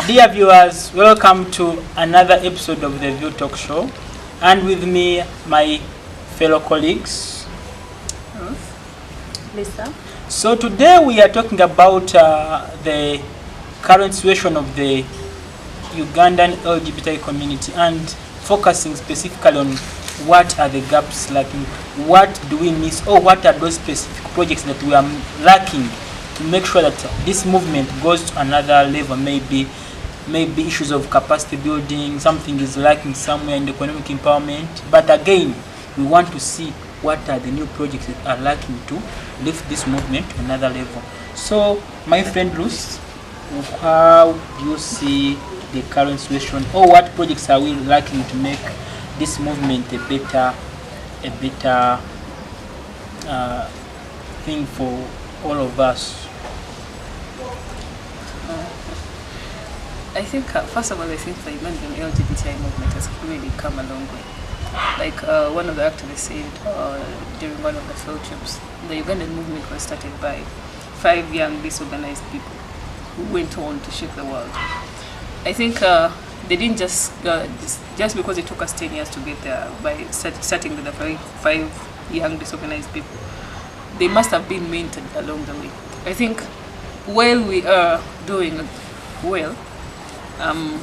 Dear viewers, welcome to another episode of the View Talk Show, and with me, my fellow colleagues, Ruth, Lisa. So today we are talking about the current situation of the Ugandan LGBT community and focusing specifically on what are the gaps lacking, what do we miss, or what are those specific projects that we are lacking to make sure that this movement goes to another level. Maybe issues of capacity building, something is lacking somewhere in the economic empowerment. But again, we want to see what are the new projects that are lacking to lift this movement to another level. So, my friend Ruth, how do you see the current situation, or what projects are we lacking to make this movement a better thing for all of us? I think, first of all, I think the Ugandan LGBTI movement has really come a long way. Like one of the activists said during one of the field trips, the Ugandan movement was started by 5 young disorganized people who went on to shake the world. I think they didn't just because it took us 10 years to get there by starting with the five young disorganized people. They must have been mentored along the way. I think while we are doing well,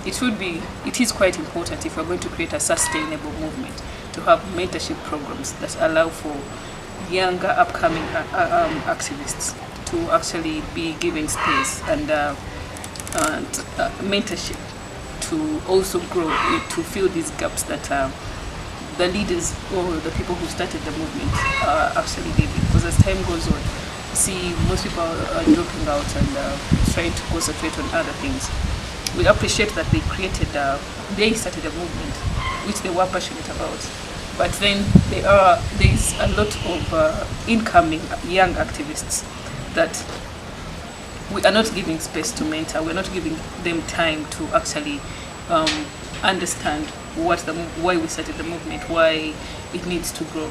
it is quite important, if we're going to create a sustainable movement, to have mentorship programs that allow for younger upcoming activists to actually be given space and mentorship to also grow, to fill these gaps that the leaders or the people who started the movement are actually leaving. Because as time goes on, see most people are dropping out and trying to concentrate on other things. We appreciate that they started a movement which they were passionate about, but then there's a lot of incoming young activists that we are not giving space to mentor. We're not giving them time to actually understand why we started the movement, why it needs to grow.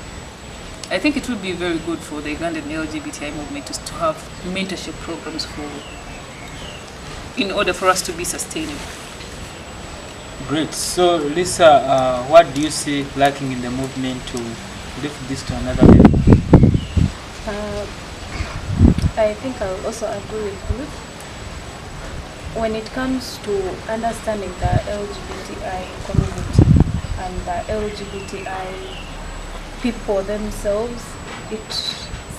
I think it would be very good for the Ugandan LGBTI movement to have mentorship programs in order for us to be sustainable. Great. So, Lisa, what do you see lacking in the movement to lift this to another level? I think I'll also agree with you. When it comes to understanding the LGBTI community and the LGBTI people themselves,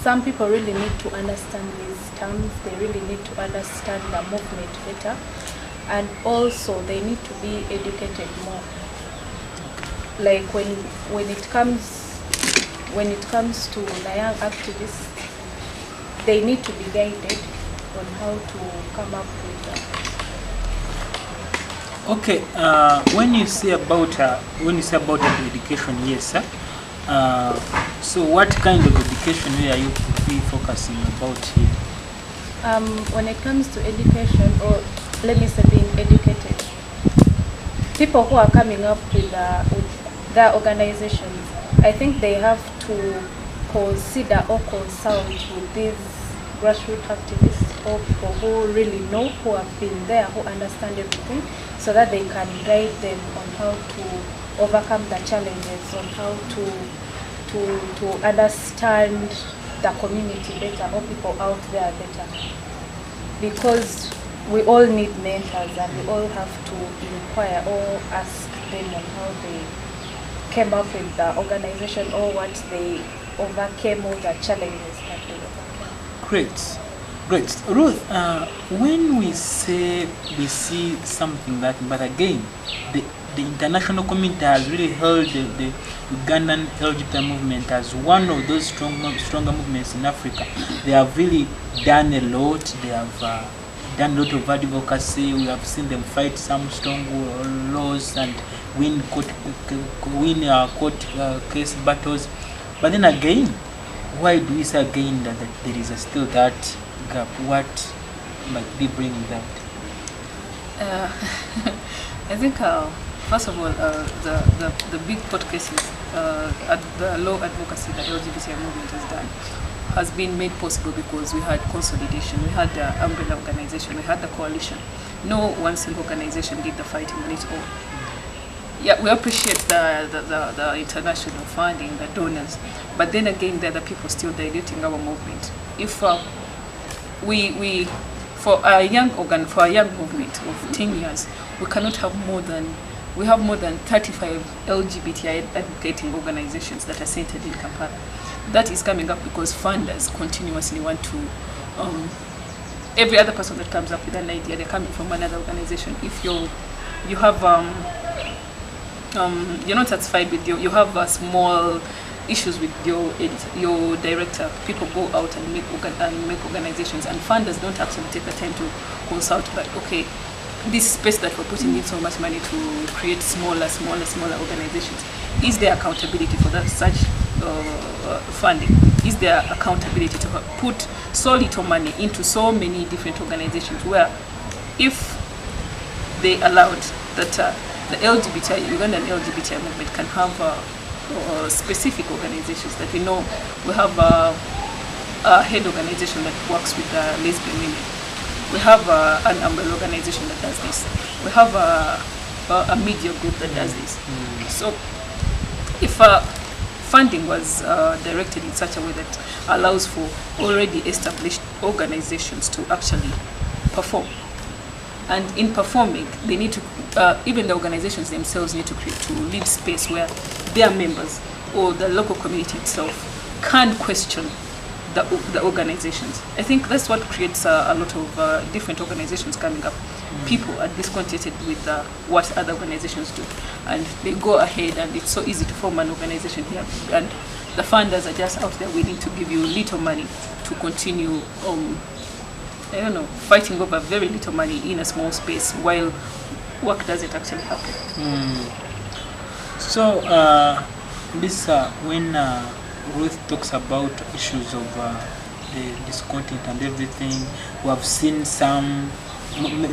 some people really need to understand these terms. They really need to understand the movement better, and also they need to be educated more. Like when it comes to the young activists, they need to be guided on how to come up with that. Okay, when you say about the education, yes, sir. So what kind of education are you focusing about here? When it comes to education, or let me say being educated, people who are coming up with their organizations, I think they have to consider or consult with these grassroots activists or people who really know, who have been there, who understand everything, so that they can guide them on how to overcome the challenges, on how to understand the community better, or people out there better. Because we all need mentors, and we all have to inquire or ask them on how they came up with the organization, or what they overcame, all the challenges that they overcame. Great. Ruth, when we say we see something that, but again, the international community has really held the Ugandan LGBT movement as one of those stronger movements in Africa. They have really done a lot. They have done a lot of advocacy. We have seen them fight some strong laws and win court case battles. But then again, why do we say again that there is still that gap? What might be bringing that? I think First of all, the big court cases, the law advocacy that LGBTI movement has done has been made possible because we had consolidation, we had the umbrella organization, we had the coalition. No one single organization did the fighting on its own. Yeah, we appreciate the international funding, the donors, but then again, there are the people still diluting our movement. If for a young movement of 10 years, we cannot have more than 35 LGBTI advocating organizations that are centered in Kampala. That is coming up because funders continuously want to, every other person that comes up with an idea, they're coming from another organization. If you have, you're not satisfied with you have small issues with your director, people go out and make organizations, and funders don't actually take the time to consult, but okay, this space that we're putting in so much money to create smaller organizations, is there accountability for that such funding? Is there accountability to put so little money into so many different organizations where if they allowed that the Ugandan LGBTI movement can have specific organizations that we know? We have a head organization that works with lesbian women. We have an umbrella organization that does this. We have a media group that does this. So if funding was directed in such a way that allows for already established organizations to actually perform, and in performing, they need to, even the organizations themselves need to leave space where their members or the local community itself can question the organizations. I think that's what creates a lot of different organizations coming up. People are discontented with what other organizations do, and they go ahead, and it's so easy to form an organization here, and the funders are just out there willing to give you little money to continue fighting over very little money in a small space while work doesn't actually happen. So Lisa, when Ruth talks about issues of the discontent and everything, we have seen some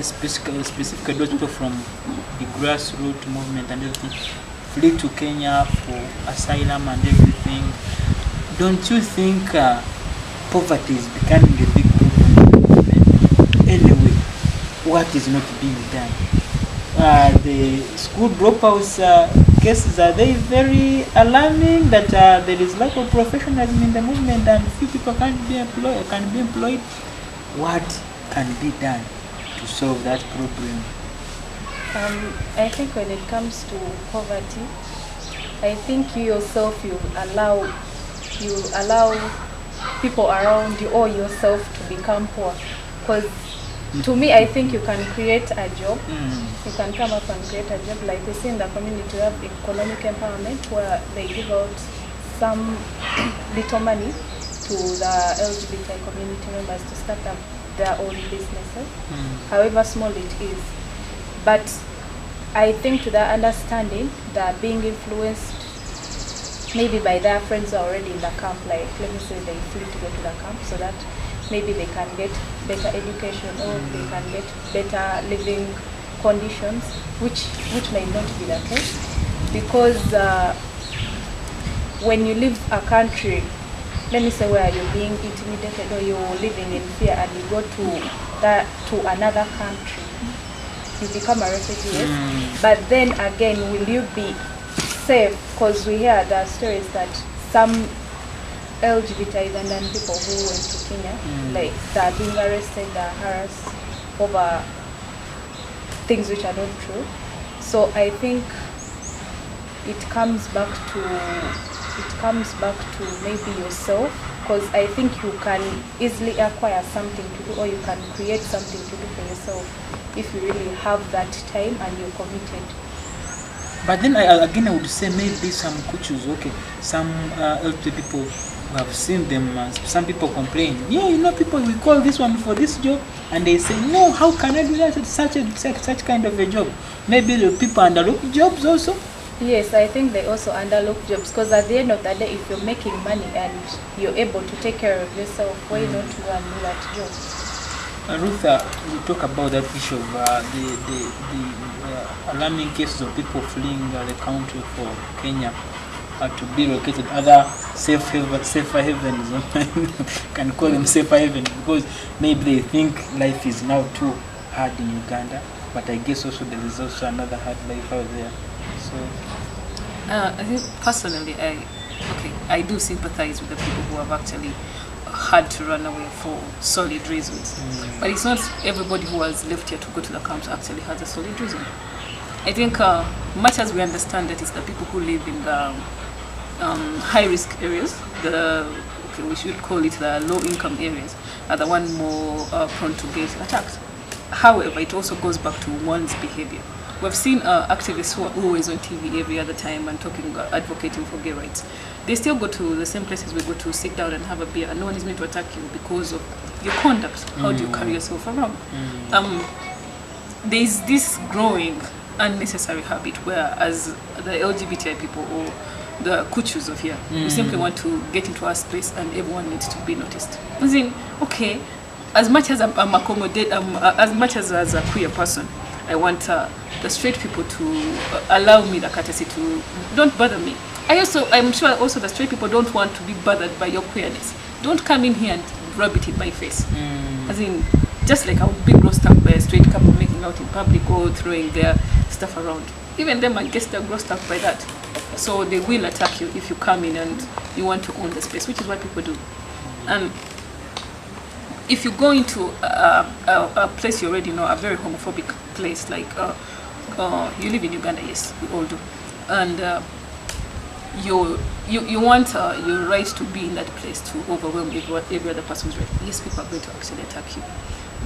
specific those people from the grassroots movement and everything flee to Kenya for asylum and everything. Don't you think poverty is becoming a big problem? Anyway, what is not being done? The school dropouts cases, are they very alarming that there is lack of professionalism in the movement and few people can be employed? What can be done to solve that problem? I think when it comes to poverty, I think you yourself, you allow people around you or yourself to become poor. Because to me, I think you can create a job. You can come up and create a job. Like we see in the community, we have economic empowerment where they give out some little money to the LGBT community members to start up their own businesses, however small it is. But I think to their understanding, they're being influenced maybe by their friends who are already in the camp. Like, let me say they flee to go to the camp so that maybe they can get better education or they can get better living conditions, which may not be the case. Because when you leave a country, let me say where you're being intimidated or you're living in fear, and you go to another country, you become a refugee, yes? But then again, will you be safe? Because we hear the stories that some LGBT Ugandan people who went to Kenya, like they're being arrested, they're harassed over things which are not true. So I think it comes back to maybe yourself, because I think you can easily acquire something to do, or you can create something to do for yourself if you really have that time and you're committed. But then I would say maybe some coaches, some LGBT people, we have seen them, some people complain, people, we call this one for this job, and they say, no, how can I do that at such kind of a job? Maybe the people underlook jobs also? Yes, I think they also underlook jobs, because at the end of the day, if you're making money and you're able to take care of yourself, why not go and do that job? Ruth, you talk about that issue of the alarming cases of people fleeing the country for Kenya to be located other safer havens. Can call them safer havens because maybe they think life is now too hard in Uganda, but I guess also there is also another hard life out there. So I think personally, I do sympathize with the people who have actually had to run away for solid reasons. But it's not everybody who has left here to go to the camps actually has a solid reason. I think much as we understand that it's the people who live in the high-risk areas, we should call it the low-income areas, are the one more prone to get attacked. However, it also goes back to one's behavior. We've seen activists who are always on TV every other time and talking, advocating for gay rights. They still go to the same places we go to, sit down and have a beer, and no one is going to attack you because of your conduct. How do you carry yourself around? There is this growing unnecessary habit where, as the LGBTI people or the kuchus of here, we simply want to get into our space and everyone needs to be noticed. As in, okay, as much as I'm accommodated, as much as a queer person, I want the straight people to allow me the courtesy to don't bother me. I'm sure also the straight people don't want to be bothered by your queerness. Don't come in here and rub it in my face. As in, just like I would be grossed up by a straight couple making out in public or throwing their stuff around. Even them, I guess they're grossed up by that. So they will attack you if you come in and you want to own the space, which is what people do. And if you go into a place you already know, a very homophobic place, like you live in Uganda, yes, we all do, and you want your right to be in that place to overwhelm every other person's right. Yes, people are going to actually attack you.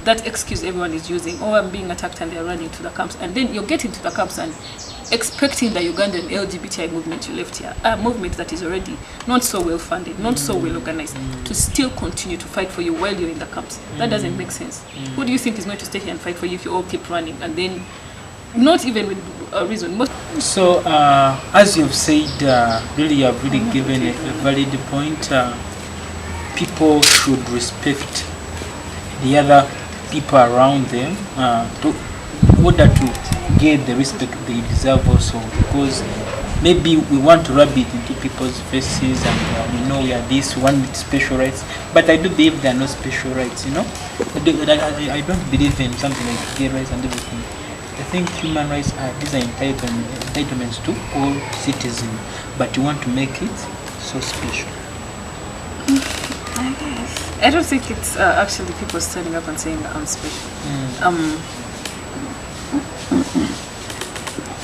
That excuse everyone is using, oh, I'm being attacked, and they're running to the camps, and then you're getting to the camps and expecting the Ugandan LGBTI movement you left here, a movement that is already not so well funded, not so well organized, to still continue to fight for you while you're in the camps. That doesn't make sense. Who do you think is going to stay here and fight for you if you all keep running and then not even with a reason? So, as you've said, really, you have really given a valid point. People should respect the other people around them in order to get the respect they deserve also, because maybe we want to rub it into people's faces and we are this, we want special rights, but I do believe there are no special rights, I don't believe in something like gay rights and everything. I think human rights these are entitlements to all citizens, but you want to make it so special. I don't think it's actually people standing up and saying I'm special.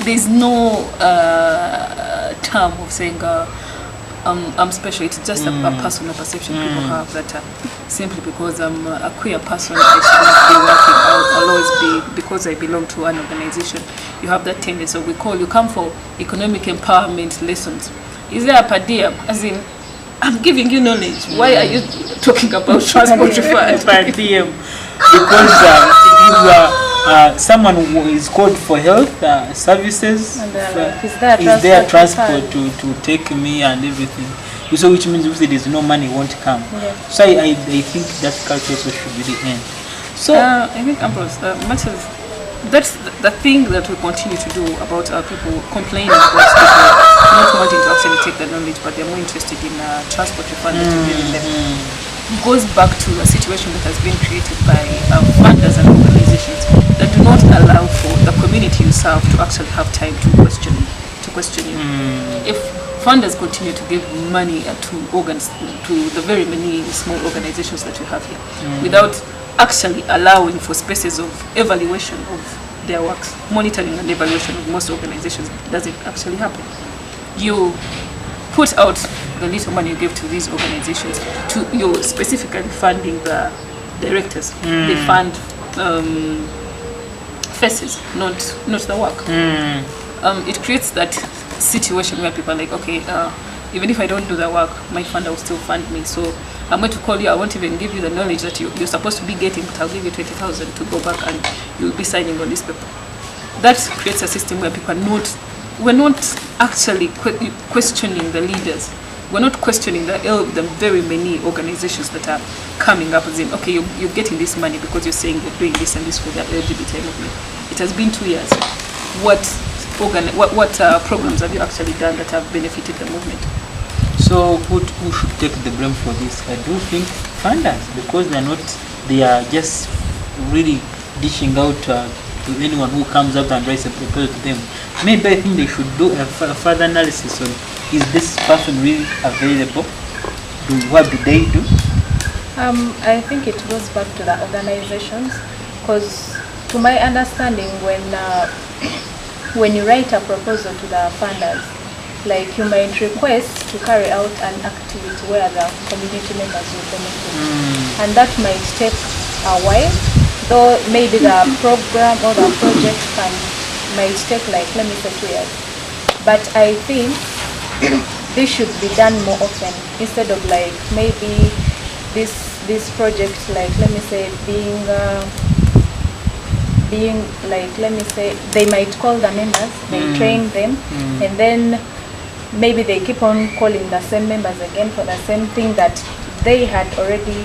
There's no term of saying I'm special. It's just a personal perception people have that simply because I'm a queer person, I should not be working. I'll always be, because I belong to an organization. You have that tendency. So you come for economic empowerment lessons. Is there a per diem? As in, I'm giving you knowledge. Why are you talking about transport fund? Per diem, because someone who is called for health services, is there transport to take me and everything. So which means if there is no money, won't come. Yeah. So I think that culture also should really end. So I think, Ambrose, much as that's the thing that we continue to do about people complaining about people not wanting to actually take the knowledge, but they're more interested in transport refund that you're giving them. It goes back to a situation that has been created by funders and organizations that do not allow for the community you serve to actually have time to question you. If funders continue to give money to the very many small organizations that we have here, without actually allowing for spaces of evaluation of their works, monitoring and evaluation of most organizations doesn't actually happen. You put out the little money you give to these organizations, you're specifically funding the directors. They fund faces, not the work. It creates that situation where people are like, okay, even if I don't do the work, my funder will still fund me. So I'm going to call you, I won't even give you the knowledge that you're supposed to be getting, but I'll give you 20,000 to go back and you'll be signing on this paper. That creates a system where people we're not actually questioning the leaders. we're not questioning the very many organizations that are coming up and saying, okay, you're getting this money because you're saying you're doing this and this for the LGBT movement. It has been 2 years. What programs have you actually done that have benefited the movement? So who should take the blame for this? I do think funders, because they are just really dishing out to anyone who comes up and writes a proposal to them. Maybe I think they should do a further analysis on, is this person really available? What do they do? I think it goes back to the organizations, because to my understanding, when you write a proposal to the funders, like you might request to carry out an activity where the community members will benefit, and that might take a while, though maybe the program or the project might take like, let me say, 2 years. But I think this should be done more often, instead of like maybe this project, like let me say, being like, let me say, they might call the members, they train them, and then maybe they keep on calling the same members again for the same thing that they had already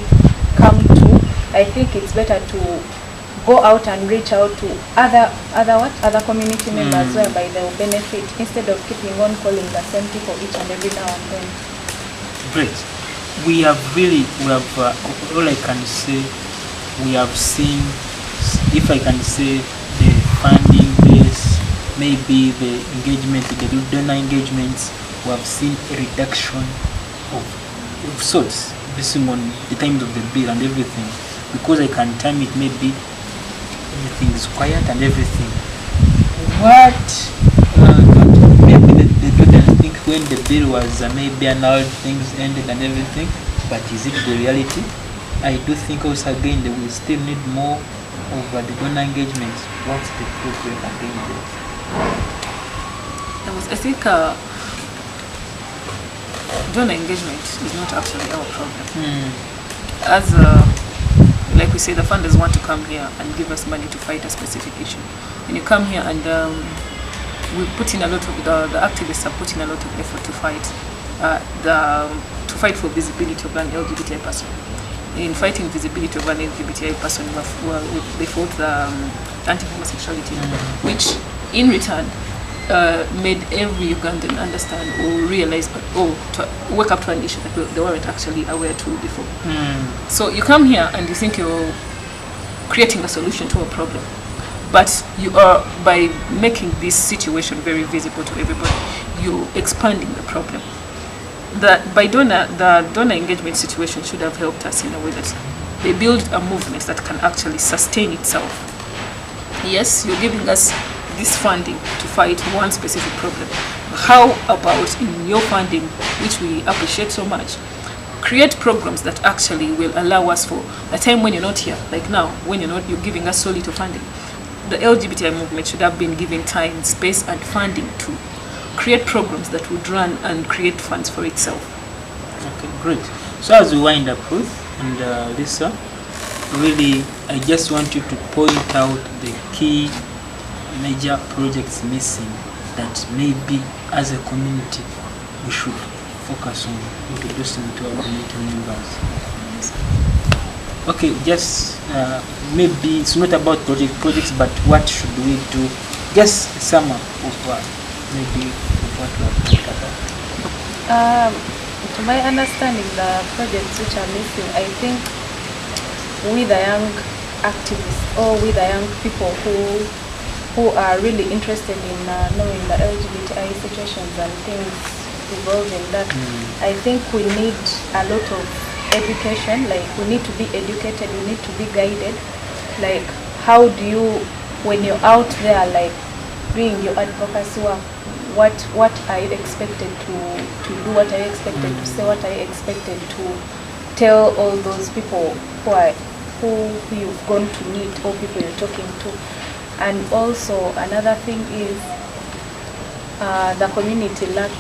come to. I think it's better to go out and reach out to other community members whereby they will benefit, instead of keeping on calling the same people each and every now and then. Great. We have all I can say, we have seen, if I can say, the funding base, maybe the engagement, the donor engagements, we have seen a reduction of sorts, based on the times of the bill and everything, because I can time it, maybe everything is quiet and everything. Maybe they don't think when the bill was maybe annulled, things ended and everything, but is it the reality? I do think also again that we still need more of the donor engagements. What's the problem again there? I think donor engagement is not actually our problem. As like we say, the funders want to come here and give us money to fight a specific issue. When you come here and we put in a lot of the activists are putting a lot of effort to fight for visibility of an LGBTI person. In fighting visibility of an LGBTI person, they fought the anti-homosexuality, which in return made every Ugandan understand or realize or to wake up to an issue that they weren't actually aware to before. So you come here and you think you're creating a solution to a problem, but you are, by making this situation very visible to everybody, you're expanding the problem. The donor engagement situation should have helped us in a way that they build a movement that can actually sustain itself. Yes, you're giving us this funding to fight one specific problem. How about in your funding, which we appreciate so much, create programs that actually will allow us for a time when you're not here, like now, when you're giving us so little funding. The LGBTI movement should have been given time, space, and funding to create programs that would run and create funds for itself. Okay, great. So as we wind up, Ruth and Lisa, really, I just want you to point out the key major projects missing that maybe as a community we should focus on introducing to our community members. Okay, just maybe it's not about projects, but what should we do? Just sum up of maybe what we have talked about. To my understanding, the projects which are missing, I think with the young activists or with the young people who are really interested in knowing the LGBTI situations and things involving that, I think we need a lot of education. Like, we need to be educated, we need to be guided. Like, how do you, when you're out there, like doing your advocacy work, what are you expected to do, what are you expected to say, what are you expected to tell all those people who you've gone to meet or people you're talking to. And also another thing is the community lacks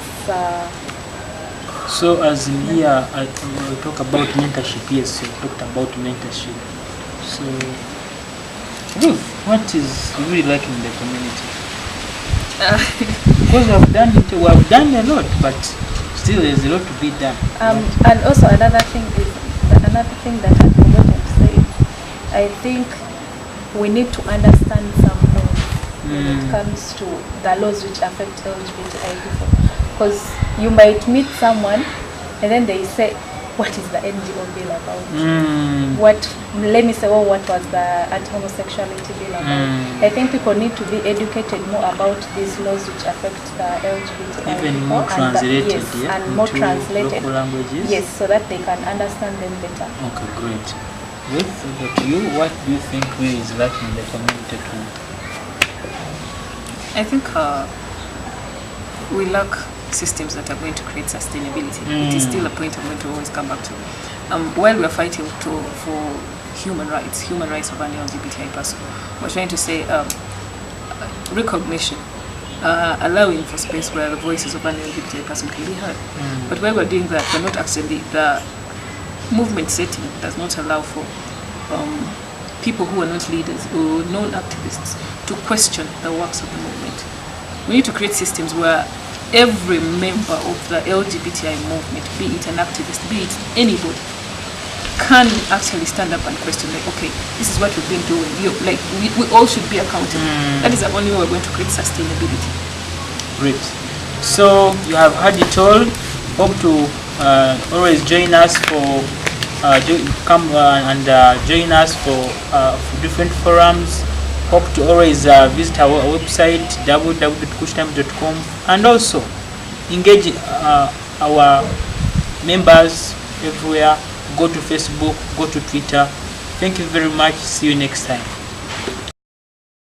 so as in here I talk about mentorship. Yes, you talked about mentorship. So Ruth, what is you really like in the community? Because we have done a lot, but still there's a lot to be done. And also another thing that I forgot to say, I think we need to understand some laws when it comes to the laws which affect LGBTI people. Because you might meet someone and then they say, what is the NGO bill about? Let me say, what was the anti-homosexuality bill about? I think people need to be educated more about these laws which affect the LGBTI Even people. more translated, Yes, yeah, and more into translated. local languages? Yes, so that they can understand them better. Okay, great. With over to you, what do you think really is lacking in the community too? I think we lack systems that are going to create sustainability. It is still a point I'm going to always come back to. While we are fighting for human rights of an LGBTI person, we're trying to say recognition, allowing for space where the voices of an LGBTI person can be heard. But while we're doing that, we're not actually, the movement setting does not allow for people who are not leaders or non-activists to question the works of the movement. We need to create systems where every member of the LGBTI movement, be it an activist, be it anybody, can actually stand up and question, like, okay, this is what we've been doing. We all should be accountable. That is the only way we're going to create sustainability. Great. So you have had it all. Hope to always join us for join us for different forums. Hope to always visit our website www.kushtimes.com and also engage our members everywhere. Go to Facebook, go to Twitter. Thank you very much. See you next time.